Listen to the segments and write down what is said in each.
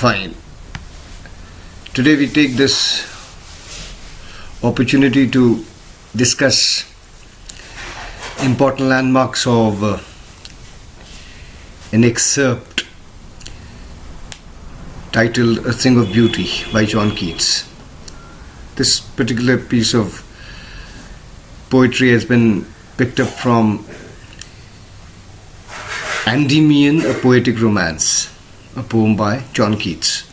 Fine. Today we take this opportunity to discuss important landmarks of an excerpt titled A Thing of Beauty by John Keats. This particular piece of poetry has been picked up from Endymion, a poetic romance, a poem by John Keats.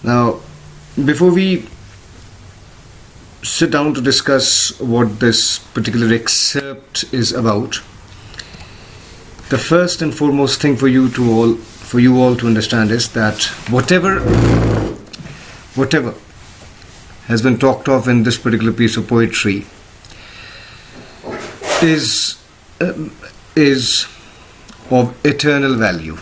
Now, before we sit down to discuss what this particular excerpt is about, the first and foremost thing for you all to understand is that whatever has been talked of in this particular piece of poetry is of eternal value,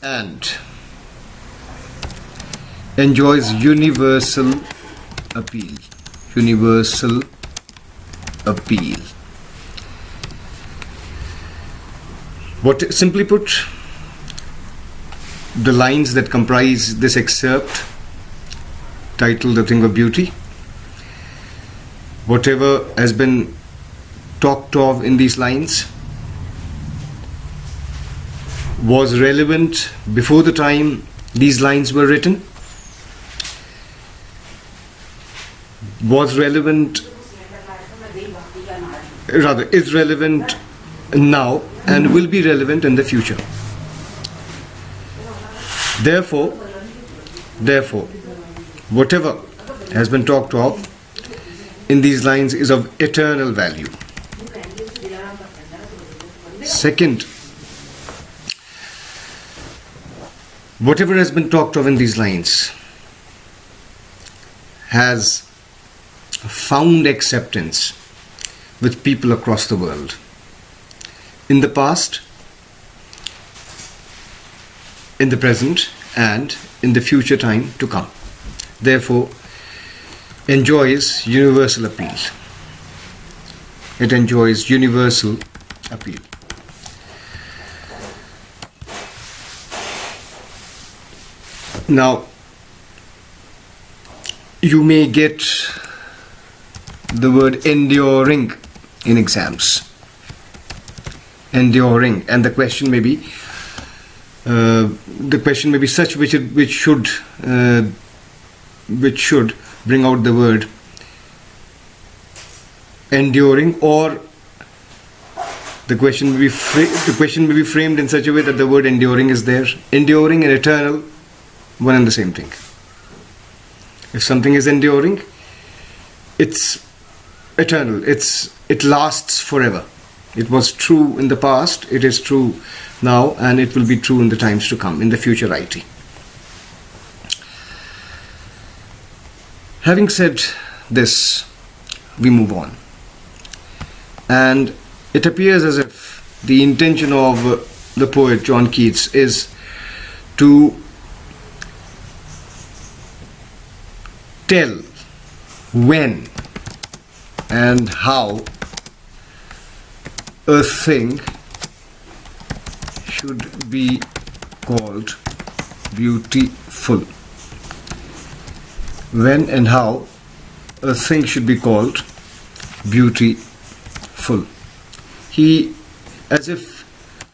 and enjoys universal appeal. Simply put, the lines that comprise this excerpt titled A Thing of Beauty, whatever has been talked of in these lines was relevant before the time these lines were written, is relevant now and will be relevant in the future. Therefore, whatever has been talked of in these lines is of eternal value. Second, whatever has been talked of in these lines has found acceptance with people across the world, in the past, in the present, and in the future time to come. Therefore, enjoys universal appeal. It enjoys universal appeal. Now, you may get the word enduring in exams. Enduring, and the question may be such which should bring out the word enduring, or the question may be framed in such a way that the word enduring is there. Enduring and eternal, one and the same thing. If something is enduring, it's eternal. It lasts forever. It was true in the past, it is true now, and it will be true in the times to come, in the futurity. Having said this, we move on. And it appears as if the intention of the poet John Keats is to tell when and how a thing should be called beautiful. When and how a thing should be called beautiful. He, as if,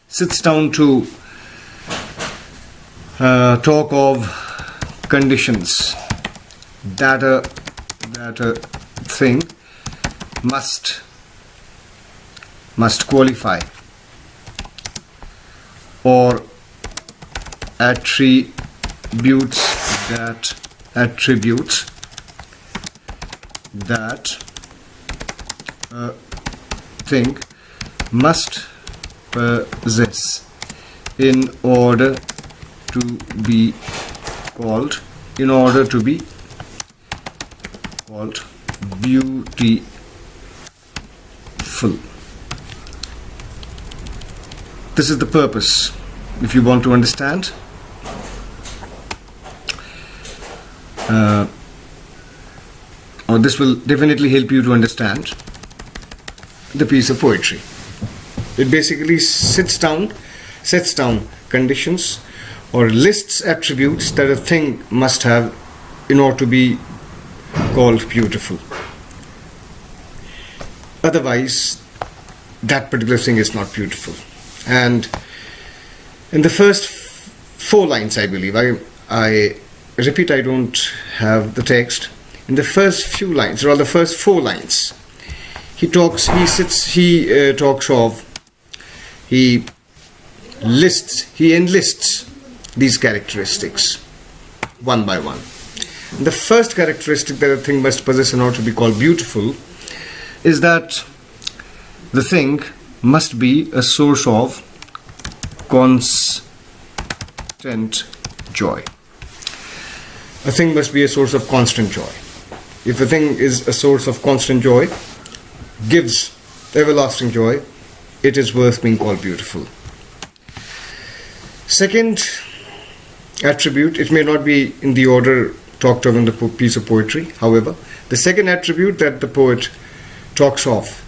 sits down to talk of conditions that a thing must qualify, or attributes that a thing must possess in order to be called beautiful. This is the purpose, if you want to understand. or this will definitely help you to understand the piece of poetry. It basically sets down conditions or lists attributes that a thing must have in order to be called beautiful. Otherwise, that particular thing is not beautiful. And in the first 4 lines, I believe, I repeat, I don't have the text. In the first few lines, or the first 4 lines, he enlists these characteristics one by one. And the first characteristic that a thing must possess in order to be called beautiful is that the thing must be a source of constant joy. A thing must be a source of constant joy. If a thing is a source of constant joy, gives everlasting joy, it is worth being called beautiful. Second attribute, it may not be in the order talked of in the piece of poetry, however, the second attribute that the poet talks of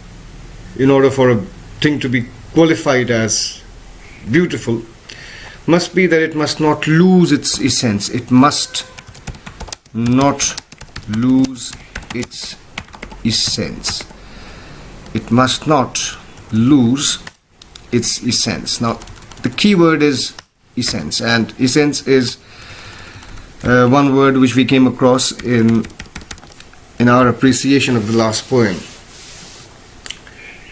in order for a thing to be qualified as beautiful must be that it must not lose its essence. It must not lose its essence. It must not lose its essence. Now, the key word is essence, and essence is one word which we came across in our appreciation of the last poem,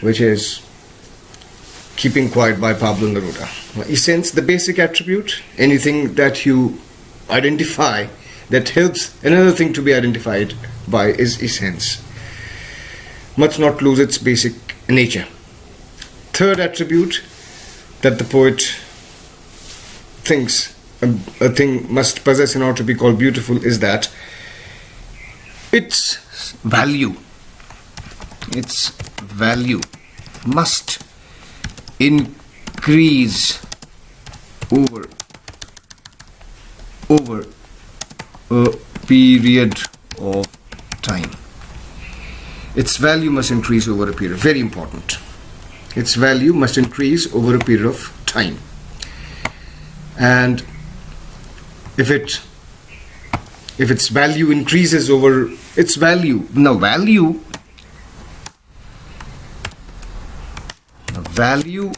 which is Keeping Quiet by Pablo Neruda. Essence, the basic attribute, anything that you identify that helps another thing to be identified by is essence. Must not lose its basic nature. Third attribute that the poet thinks a thing must possess in order to be called beautiful is that its value must increase over a period of time. Its value must increase over a period. Very important. Its value must increase over a period of time. And if its value increases over its value, value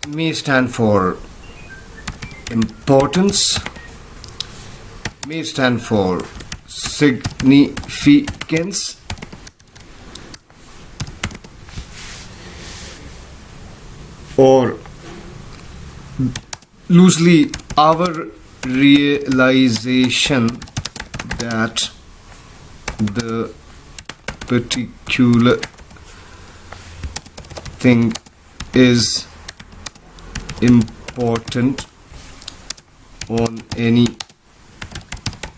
may stand for importance, may stand for significance, or loosely our realization that the particular thing is important on any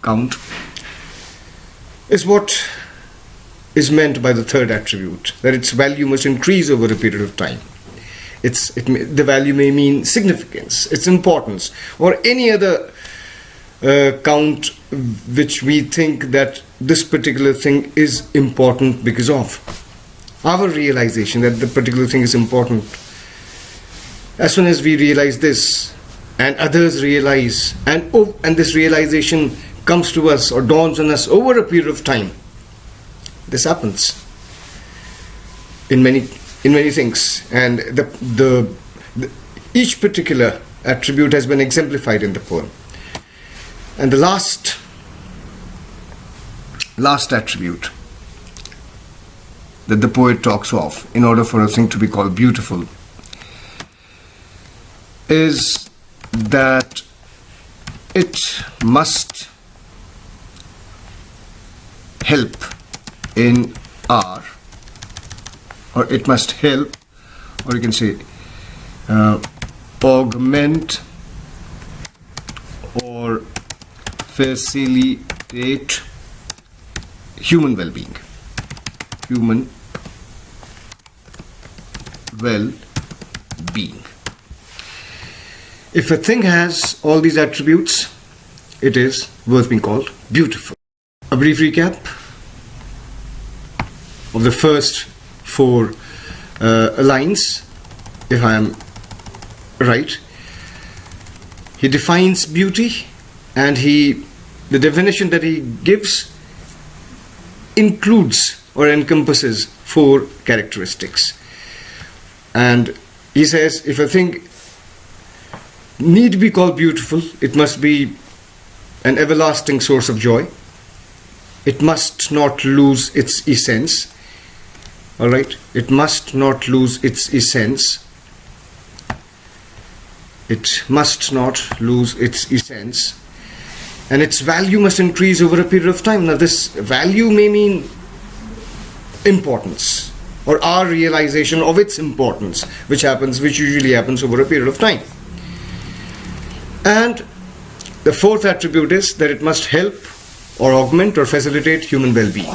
count, is what is meant by the third attribute, that its value must increase over a period of time. The value may mean significance, its importance, or any other count which we think that this particular thing is important because of. Our realization that the particular thing is important, as soon as we realize this and others realize, and this realization comes to us or dawns on us over a period of time, this happens in many things, and each particular attribute has been exemplified in the poem. And the last attribute that the poet talks of in order for a thing to be called beautiful is that it must help in our, or it must help, or you can say augment or facilitate human well-being. Human well-being. If a thing has all these attributes, it is worth being called beautiful. a brief recap of the first four lines, if I am right. He defines beauty, and the definition that he gives includes or encompasses four characteristics. And he says, if a thing need be called beautiful, it must be an everlasting source of joy. It must not lose its essence. All right? It must not lose its essence. It must not lose its essence. And its value must increase over a period of time. Now, this value may mean importance, or our realization of its importance, which usually happens over a period of time. And the fourth attribute is that it must help or augment or facilitate human well-being.